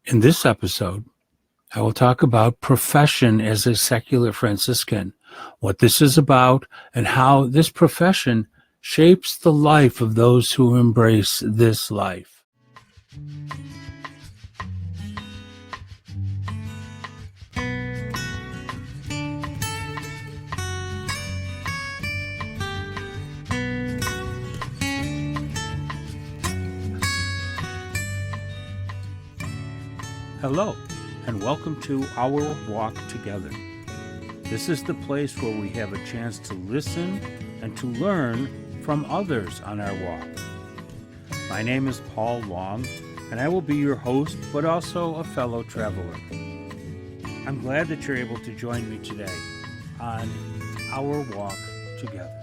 In this episode, I will talk about profession as a secular Franciscan, what this is about, and how this profession shapes the life of those who embrace this life. Hello, and welcome to Our Walk Together. This is the place where we have a chance to listen and to learn from others on our walk. My name is Paul Long, and I will be your host, but also a fellow traveler. I'm glad that you're able to join me today on Our Walk Together.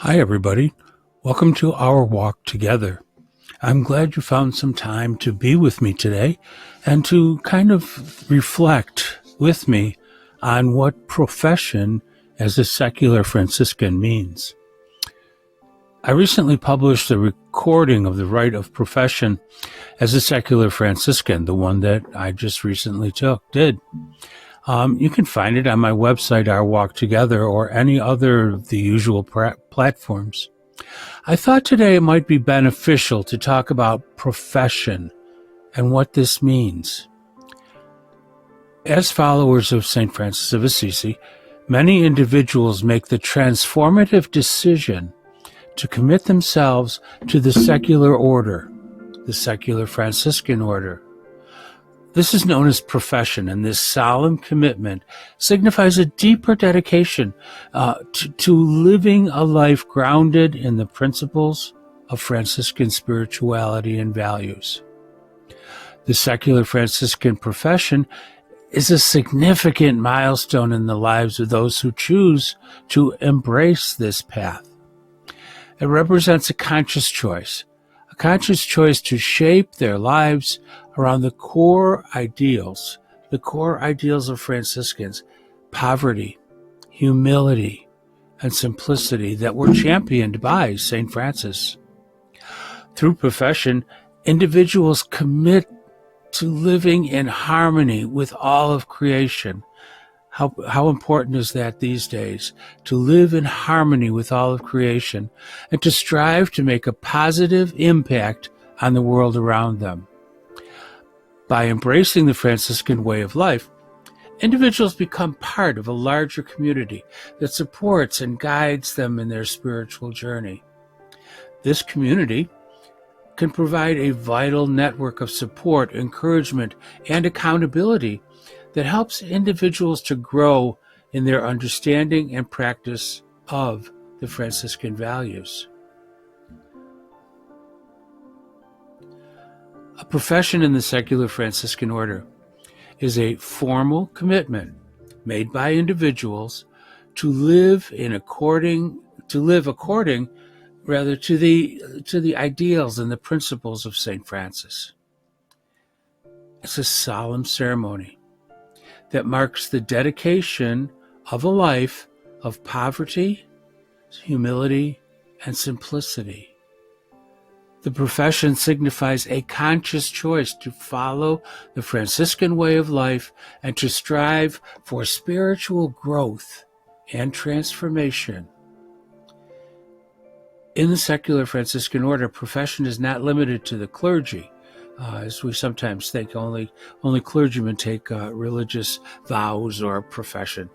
Hi, everybody. Welcome to Our Walk Together. I'm glad you found some time to be with me today and to kind of reflect with me on what profession as a secular Franciscan means. I recently published a recording of the rite of profession as a secular Franciscan, the one that I just recently did. You can find it on my website, Our Walk Together, or any other of the usual platforms. I thought today it might be beneficial to talk about profession and what this means. As followers of St. Francis of Assisi, many individuals make the transformative decision to commit themselves to the secular order, the secular Franciscan order. This is known as profession, and this solemn commitment signifies a deeper dedication to living a life grounded in the principles of Franciscan spirituality and values. The secular Franciscan profession is a significant milestone in the lives of those who choose to embrace this path. It represents a conscious choice to shape their lives around the core ideals of Franciscans: poverty, humility, and simplicity that were championed by St. Francis. Through profession, individuals commit to living in harmony with all of creation. How important is that these days, to live in harmony with all of creation and to strive to make a positive impact on the world around them. By embracing the Franciscan way of life, individuals become part of a larger community that supports and guides them in their spiritual journey. This community can provide a vital network of support, encouragement, and accountability that helps individuals to grow in their understanding and practice of the Franciscan values. A profession in the secular Franciscan order is a formal commitment made by individuals to live according to the ideals and the principles of St. Francis. It's a solemn ceremony that marks the dedication of a life of poverty, humility, and simplicity. The profession signifies a conscious choice to follow the Franciscan way of life and to strive for spiritual growth and transformation. In the secular Franciscan order, profession is not limited to the clergy. As we sometimes think, only clergymen take religious vows or profession.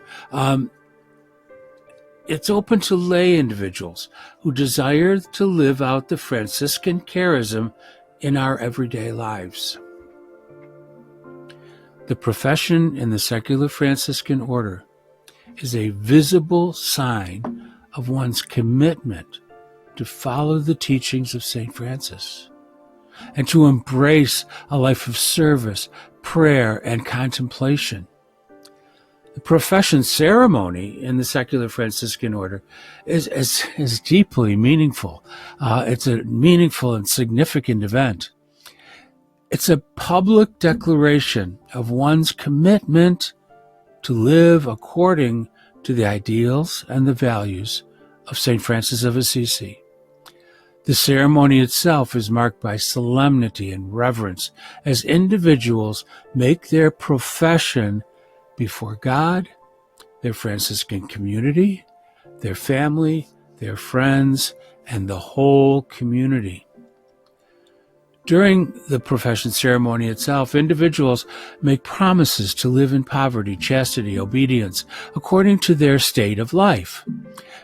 It's open to lay individuals who desire to live out the Franciscan charism in our everyday lives. The profession in the secular Franciscan order is a visible sign of one's commitment to follow the teachings of St. Francis and to embrace a life of service, prayer, and contemplation. The profession ceremony in the secular Franciscan order is deeply meaningful. It's a meaningful and significant event. It's a public declaration of one's commitment to live according to the ideals and the values of St. Francis of Assisi. The ceremony itself is marked by solemnity and reverence as individuals make their profession before God, their Franciscan community, their family, their friends, and the whole community. During the profession ceremony itself, individuals make promises to live in poverty, chastity, obedience, according to their state of life.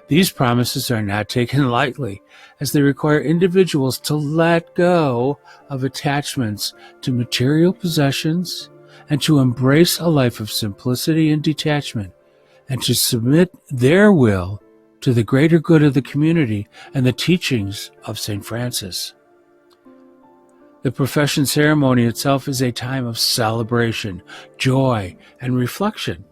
These promises are not taken lightly, as they require individuals to let go of attachments to material possessions and to embrace a life of simplicity and detachment, and to submit their will to the greater good of the community and the teachings of St. Francis. The profession ceremony itself is a time of celebration, joy, and reflection.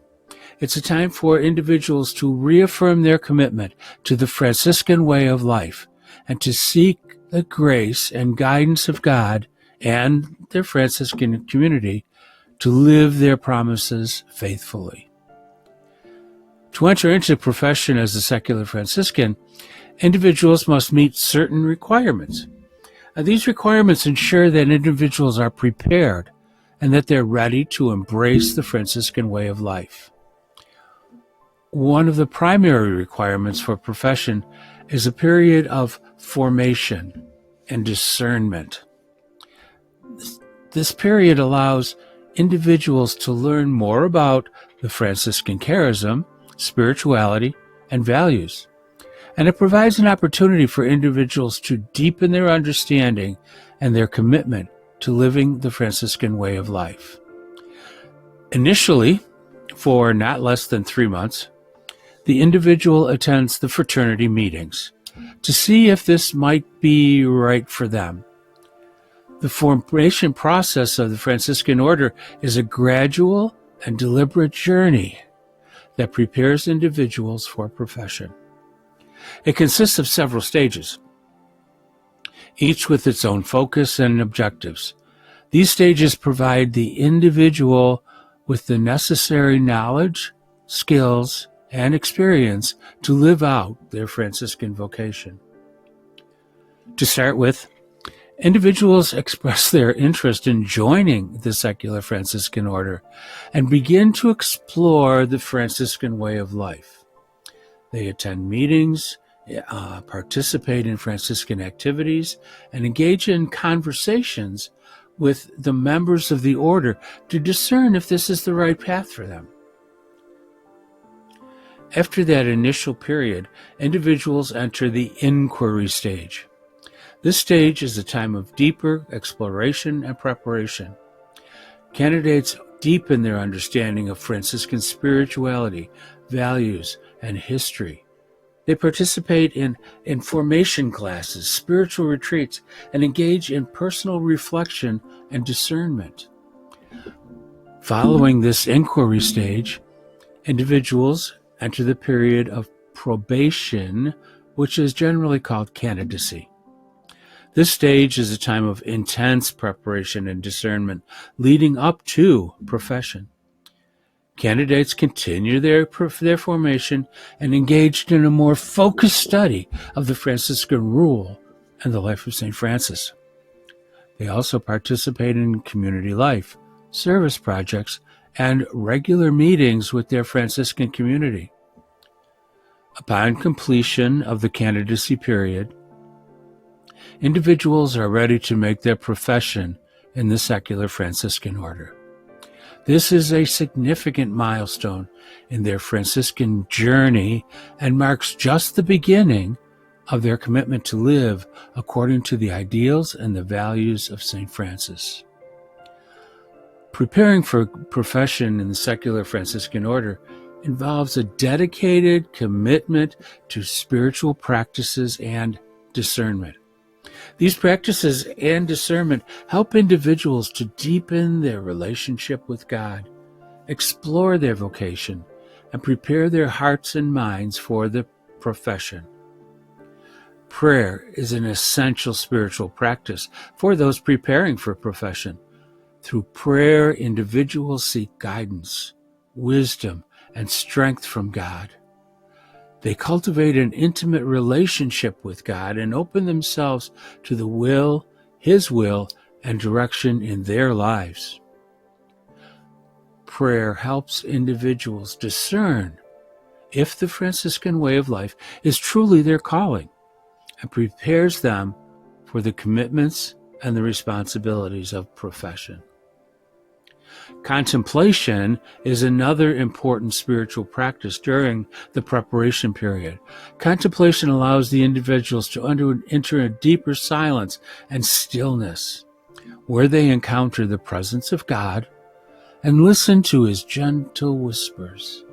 It's a time for individuals to reaffirm their commitment to the Franciscan way of life and to seek the grace and guidance of God and their Franciscan community to live their promises faithfully. To enter into the profession as a secular Franciscan, individuals must meet certain requirements. These requirements ensure that individuals are prepared and that they're ready to embrace the Franciscan way of life. One of the primary requirements for profession is a period of formation and discernment. This period allows individuals to learn more about the Franciscan charism, spirituality, and values. And it provides an opportunity for individuals to deepen their understanding and their commitment to living the Franciscan way of life. Initially, for not less than 3 months, the individual attends the fraternity meetings to see if this might be right for them. The formation process of the Franciscan order is a gradual and deliberate journey that prepares individuals for profession. It consists of several stages, each with its own focus and objectives. These stages provide the individual with the necessary knowledge, skills, and experience to live out their Franciscan vocation. To start with, individuals express their interest in joining the secular Franciscan order and begin to explore the Franciscan way of life. They attend meetings, participate in Franciscan activities, and engage in conversations with the members of the order to discern if this is the right path for them. After that initial period, individuals enter the inquiry stage. This stage is a time of deeper exploration and preparation. Candidates deepen their understanding of Franciscan spirituality, values, and history. They participate in formation classes, spiritual retreats, and engage in personal reflection and discernment. Following this inquiry stage, individuals enter the period of probation, which is generally called candidacy. This stage is a time of intense preparation and discernment leading up to profession. Candidates continue their formation and engaged in a more focused study of the Franciscan rule and the life of St. Francis. They also participate in community life, service projects, and regular meetings with their Franciscan community. Upon completion of the candidacy period, individuals are ready to make their profession in the secular Franciscan order. This is a significant milestone in their Franciscan journey and marks just the beginning of their commitment to live according to the ideals and the values of St. Francis. Preparing for profession in the secular Franciscan order involves a dedicated commitment to spiritual practices and discernment. These practices and discernment help individuals to deepen their relationship with God explore their vocation, and prepare their hearts and minds for the profession. Prayer is an essential spiritual practice for those preparing for profession. Through prayer, individuals seek guidance, wisdom, and strength from God. They cultivate an intimate relationship with God and open themselves to the will, His will, and direction in their lives. Prayer helps individuals discern if the Franciscan way of life is truly their calling and prepares them for the commitments and the responsibilities of profession. Contemplation is another important spiritual practice during the preparation period. Contemplation allows the individuals to enter a deeper silence and stillness, where they encounter the presence of God and listen to His gentle whispers.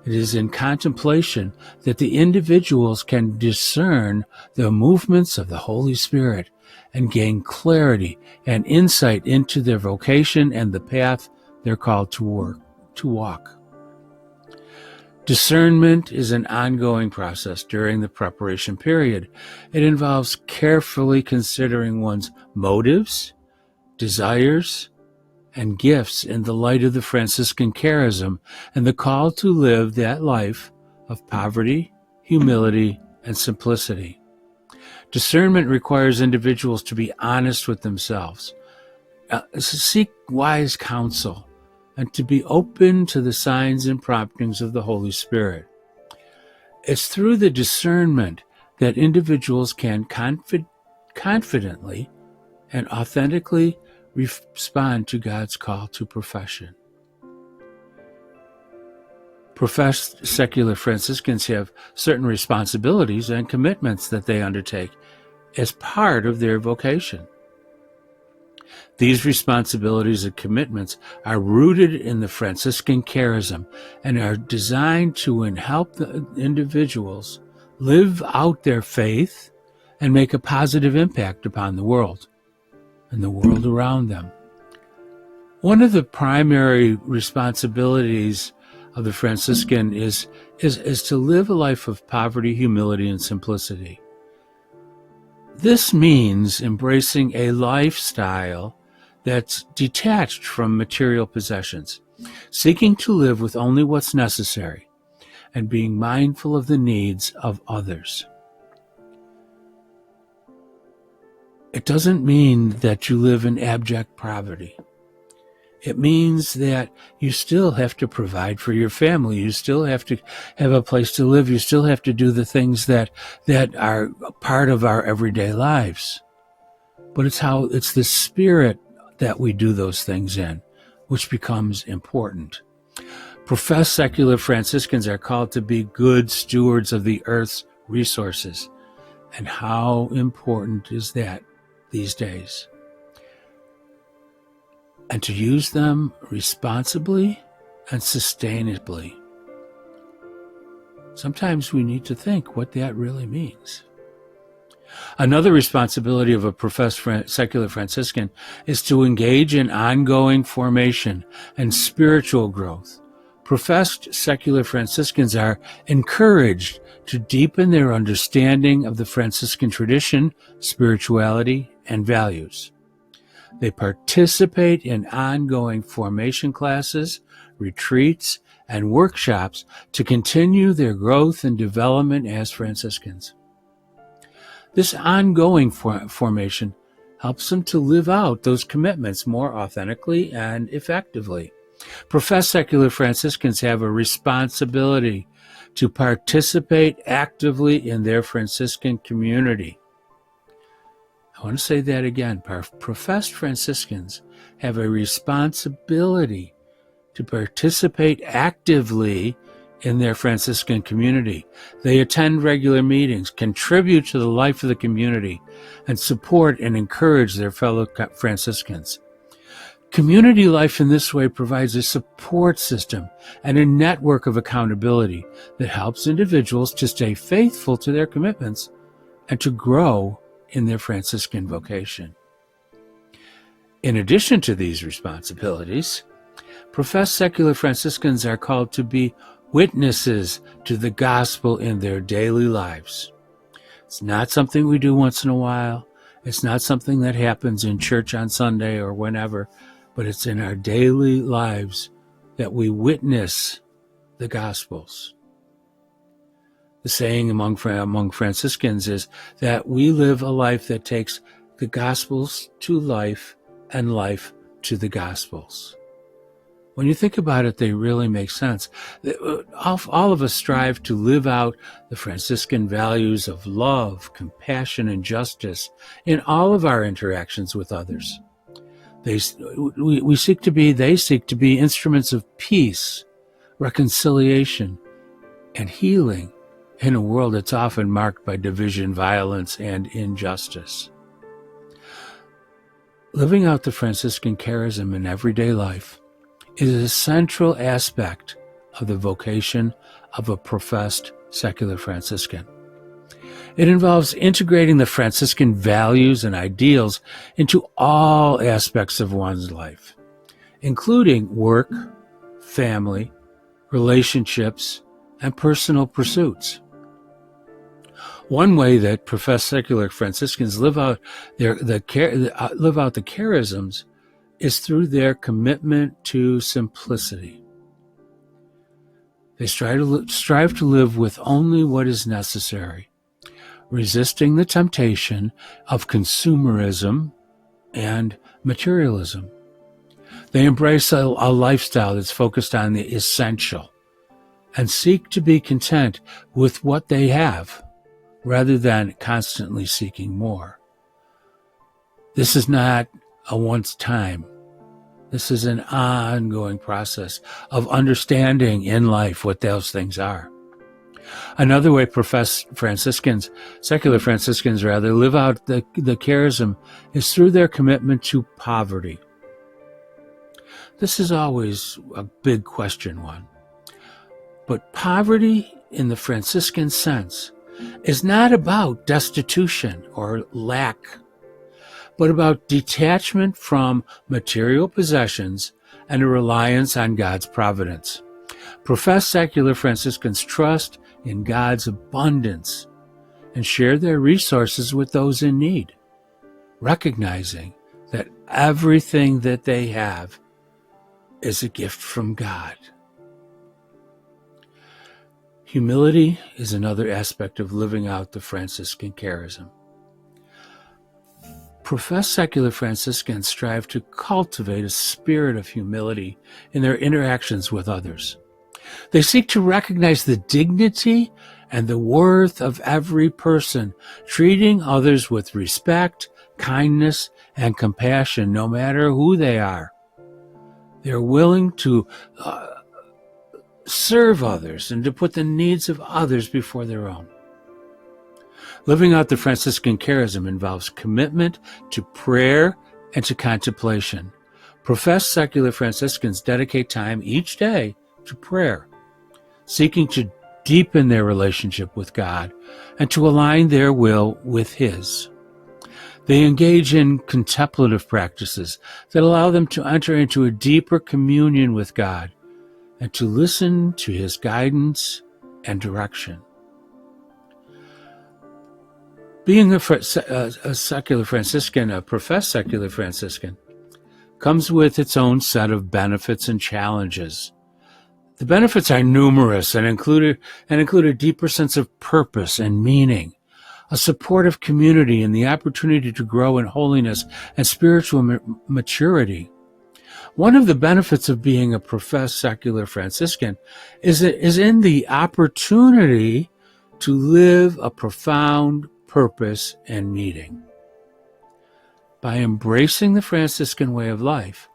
It is in contemplation that the individuals can discern the movements of the Holy Spirit and gain clarity and insight into their vocation and the path they're called to walk. Discernment is an ongoing process during the preparation period. It involves carefully considering one's motives, desires, and gifts in the light of the Franciscan charism and the call to live that life of poverty, humility, and simplicity. Discernment requires individuals to be honest with themselves, seek wise counsel, and to be open to the signs and promptings of the Holy Spirit. It's through the discernment that individuals can confidently and authentically respond to God's call to profession. Professed secular Franciscans have certain responsibilities and commitments that they undertake as part of their vocation. These responsibilities and commitments are rooted in the Franciscan charism and are designed to help the individuals live out their faith and make a positive impact upon the world and the world around them. One of the primary responsibilities of the Franciscan is to live a life of poverty, humility, and simplicity. This means embracing a lifestyle that's detached from material possessions, seeking to live with only what's necessary, and being mindful of the needs of others. It doesn't mean that you live in abject poverty. It means that you still have to provide for your family. You still have to have a place to live. You still have to do the things that are part of our everyday lives. But it's the spirit that we do those things in, which becomes important. Professed secular Franciscans are called to be good stewards of the earth's resources. And how important is that these days? And to use them responsibly and sustainably. Sometimes we need to think what that really means. Another responsibility of a professed secular Franciscan is to engage in ongoing formation and spiritual growth. Professed secular Franciscans are encouraged to deepen their understanding of the Franciscan tradition, spirituality, and values. They participate in ongoing formation classes, retreats, and workshops to continue their growth and development as Franciscans. This ongoing formation helps them to live out those commitments more authentically and effectively. Professed secular Franciscans have a responsibility to participate actively in their Franciscan community. I want to say that again. Professed Franciscans have a responsibility to participate actively in their Franciscan community. They attend regular meetings, contribute to the life of the community, and support and encourage their fellow Franciscans. Community life in this way provides a support system and a network of accountability that helps individuals to stay faithful to their commitments and to grow in their Franciscan vocation. In addition to these responsibilities, Professed secular Franciscans are called to be witnesses to the gospel in their daily lives. It's not something we do once in a while. It's not something that happens in church on Sunday or whenever, but it's in our daily lives that we witness the Gospels. The saying among Franciscans is that we live a life that takes the Gospels to life and life to the Gospels. When you think about it, they really make sense. All of us strive to live out the Franciscan values of love, compassion, and justice in all of our interactions with others. They seek to be instruments of peace, reconciliation, and healing in a world that's often marked by division, violence, and injustice. Living out the Franciscan charism in everyday life is a central aspect of the vocation of a professed secular Franciscan. It involves integrating the Franciscan values and ideals into all aspects of one's life, including work, family, relationships, and personal pursuits. One way that professed secular Franciscans live out the charisms is through their commitment to simplicity. They strive to live with only what is necessary, resisting the temptation of consumerism and materialism. They embrace a lifestyle that's focused on the essential and seek to be content with what they have rather than constantly seeking more. This is not a once time. This is an ongoing process of understanding in life what those things are. Another way professed secular Franciscans live out the charism is through their commitment to poverty. This is always a big question one. But poverty in the Franciscan sense is not about destitution or lack, but about detachment from material possessions and a reliance on God's providence. Professed secular Franciscans trust in God's abundance and share their resources with those in need, recognizing that everything that they have is a gift from God. Humility is another aspect of living out the Franciscan charism. Professed secular Franciscans strive to cultivate a spirit of humility in their interactions with others. They seek to recognize the dignity and the worth of every person, treating others with respect, kindness, and compassion, no matter who they are. They're willing to serve others and to put the needs of others before their own. Living out the Franciscan charism involves commitment to prayer and to contemplation. Professed secular Franciscans dedicate time each day to prayer, seeking to deepen their relationship with God and to align their will with His. They engage in contemplative practices that allow them to enter into a deeper communion with God and to listen to His guidance and direction. Being a secular Franciscan, a professed secular Franciscan, comes with its own set of benefits and challenges. The benefits are numerous and include a deeper sense of purpose and meaning, a supportive community, and the opportunity to grow in holiness and spiritual maturity. One of the benefits of being a professed secular Franciscan is in the opportunity to live a profound purpose and meaning. By embracing the Franciscan way of life,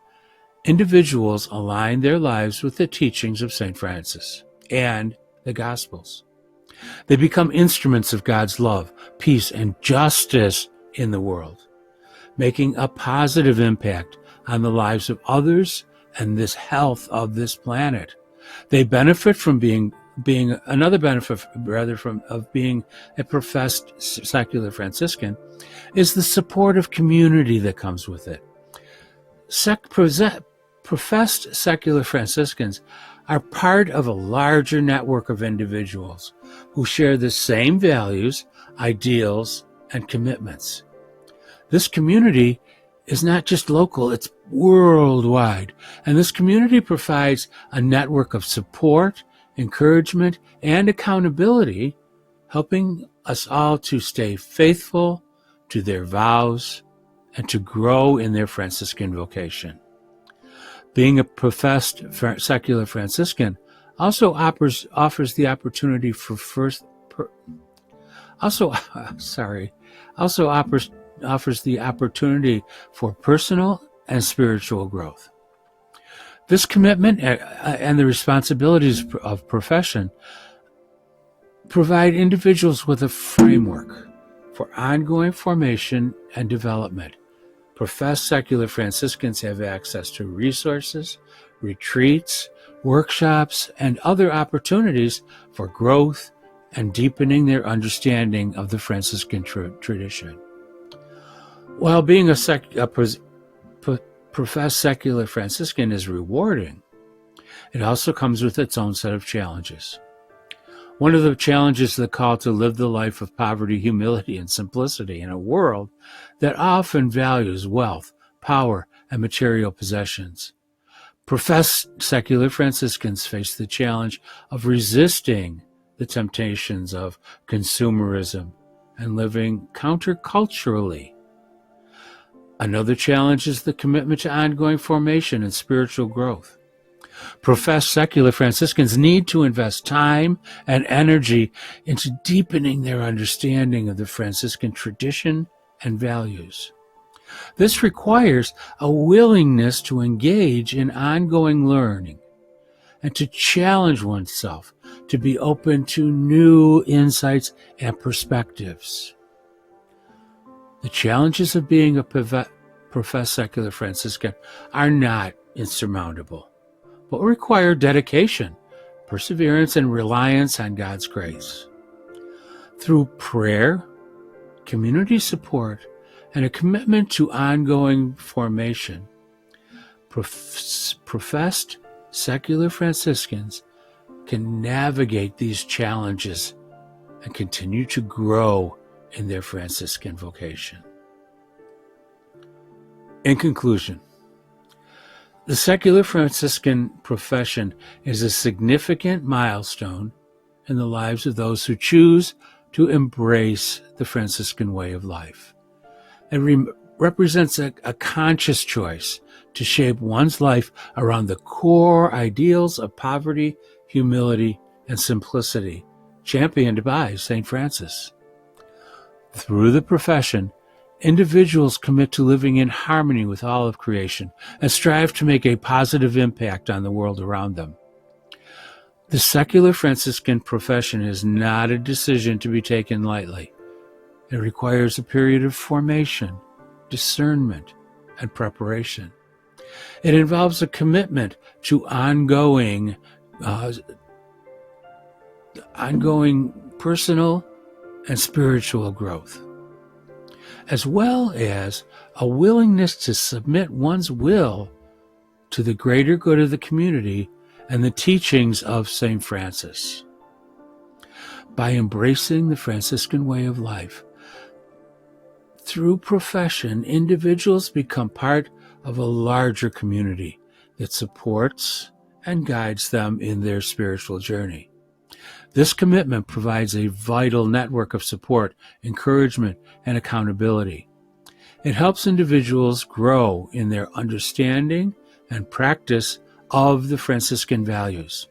individuals align their lives with the teachings of St. Francis and the Gospels. They become instruments of God's love, peace, and justice in the world, making a positive impact on the lives of others and this health of this planet. They benefit from being another benefit of being a professed secular Franciscan is the supportive community that comes with it. Professed secular Franciscans are part of a larger network of individuals who share the same values, ideals, and commitments. This community is not just local, it's worldwide. And this community provides a network of support, encouragement, and accountability, helping us all to stay faithful to their vows and to grow in their Franciscan vocation. Being a professed secular Franciscan also offers the opportunity for offers the opportunity for personal and spiritual growth. This commitment and the responsibilities of profession provide individuals with a framework for ongoing formation and development. Professed secular Franciscans have access to resources, retreats, workshops, and other opportunities for growth and deepening their understanding of the Franciscan tradition. While being a professed secular Franciscan is rewarding, it also comes with its own set of challenges. One of the challenges is the call to live the life of poverty, humility, and simplicity in a world that often values wealth, power, and material possessions. Professed secular Franciscans face the challenge of resisting the temptations of consumerism and living counterculturally. Another challenge is the commitment to ongoing formation and spiritual growth. Professed secular Franciscans need to invest time and energy into deepening their understanding of the Franciscan tradition and values. This requires a willingness to engage in ongoing learning and to challenge oneself to be open to new insights and perspectives. The challenges of being a professed secular Franciscan are not insurmountable, but require dedication, perseverance, and reliance on God's grace. Through prayer, community support, and a commitment to ongoing formation, professed secular Franciscans can navigate these challenges and continue to grow in their Franciscan vocation. In conclusion, the secular Franciscan profession is a significant milestone in the lives of those who choose to embrace the Franciscan way of life. It represents a conscious choice to shape one's life around the core ideals of poverty, humility, and simplicity, championed by St. Francis. Through the profession, individuals commit to living in harmony with all of creation and strive to make a positive impact on the world around them. The secular Franciscan profession is not a decision to be taken lightly. It requires a period of formation, discernment, and preparation. It involves a commitment to ongoing personal and spiritual growth, as well as a willingness to submit one's will to the greater good of the community and the teachings of St. Francis. By embracing the Franciscan way of life, through profession, individuals become part of a larger community that supports and guides them in their spiritual journey. This commitment provides a vital network of support, encouragement, and accountability. It helps individuals grow in their understanding and practice of the Franciscan values.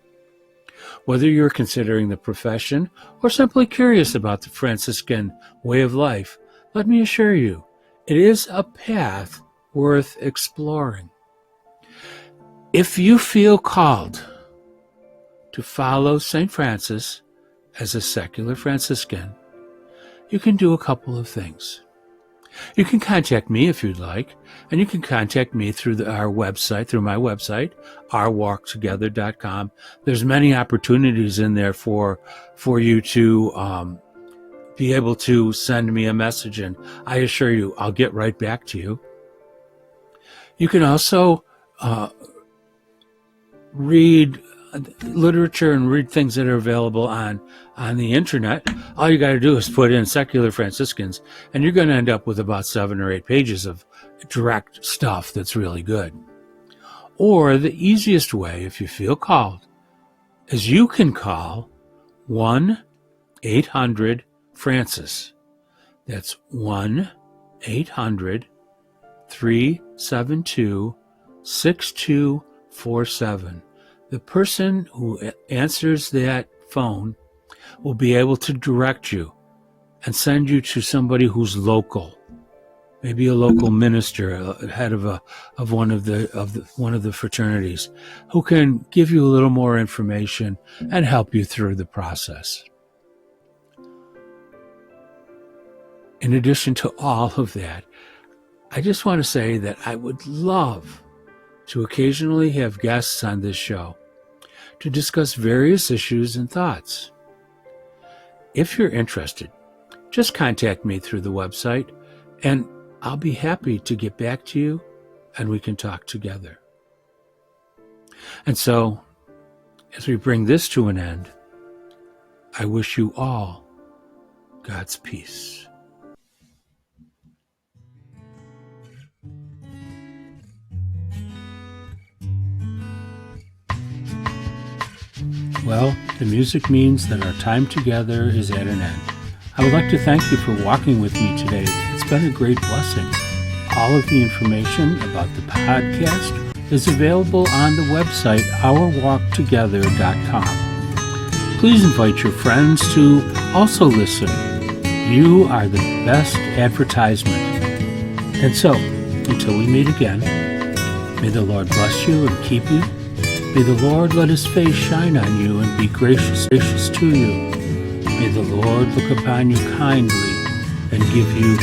Whether you're considering the profession or simply curious about the Franciscan way of life, let me assure you, it is a path worth exploring. If you feel called to follow St. Francis as a secular Franciscan, you can do a couple of things. You can contact me if you'd like, and you can contact me through my website, ourwalktogether.com. There's many opportunities in there for you to be able to send me a message, and I assure you I'll get right back to you. You can also read literature and read things that are available on the internet, all you got to do is put in secular Franciscans, and you're going to end up with about 7 or 8 pages of direct stuff that's really good. Or the easiest way, if you feel called, is you can call 1-800-FRANCIS. That's 1-800-372-6247. The person who answers that phone will be able to direct you and send you to somebody who's local, maybe a local minister, a head of one of the fraternities, who can give you a little more information and help you through the process. In addition to all of that, I just want to say that I would love to occasionally have guests on this show to discuss various issues and thoughts. If you're interested, just contact me through the website, and I'll be happy to get back to you, and we can talk together. And so, as we bring this to an end, I wish you all God's peace. Well, the music means that our time together is at an end. I would like to thank you for walking with me today. It's been a great blessing. All of the information about the podcast is available on the website ourwalktogether.com. Please invite your friends to also listen. You are the best advertisement. And so, until we meet again, may the Lord bless you and keep you. May the Lord let his face shine on you and be gracious to you. May the Lord look upon you kindly and give you